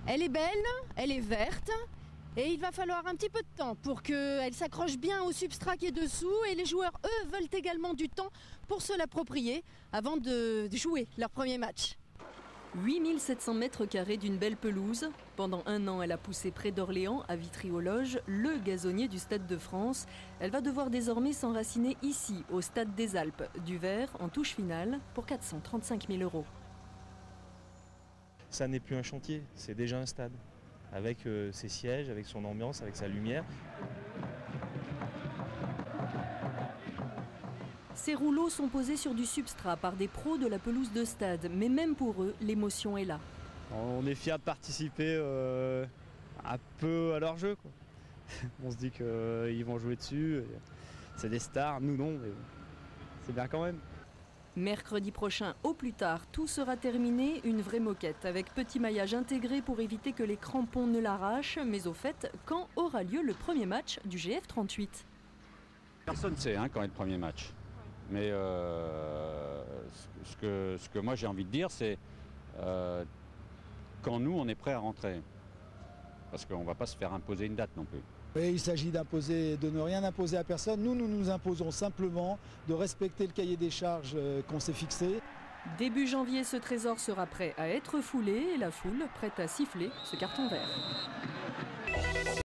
Elle est belle, elle est verte et il va falloir un petit peu de temps pour qu'elle s'accroche bien au substrat qui est dessous et les joueurs, eux, veulent également du temps pour se l'approprier avant de jouer leur premier match. 8700 mètres carrés d'une belle pelouse. Pendant un an, elle a poussé près d'Orléans, à Vitry-aux-Loges, le gazonnier du Stade de France. Elle va devoir désormais s'enraciner ici, au Stade des Alpes, du Vert, en touche finale, pour 435 000 €. Ça n'est plus un chantier, c'est déjà un stade, avec ses sièges, avec son ambiance, avec sa lumière. Ces rouleaux sont posés sur du substrat par des pros de la pelouse de stade, mais même pour eux, l'émotion est là. On est fiers de participer un peu à leur jeu, quoi. On se dit qu'ils vont jouer dessus, c'est des stars, nous non, mais c'est bien quand même. Mercredi prochain, au plus tard, tout sera terminé, une vraie moquette avec petit maillage intégré pour éviter que les crampons ne l'arrachent. Mais au fait, quand aura lieu le premier match du GF 38 ? Personne ne sait quand est le premier match. Mais ce que moi j'ai envie de dire, c'est quand nous on est prêt à rentrer. Parce qu'on ne va pas se faire imposer une date non plus. Et il s'agit de ne rien imposer à personne. Nous nous imposons simplement de respecter le cahier des charges qu'on s'est fixé. Début janvier, ce trésor sera prêt à être foulé et la foule prête à siffler ce carton vert.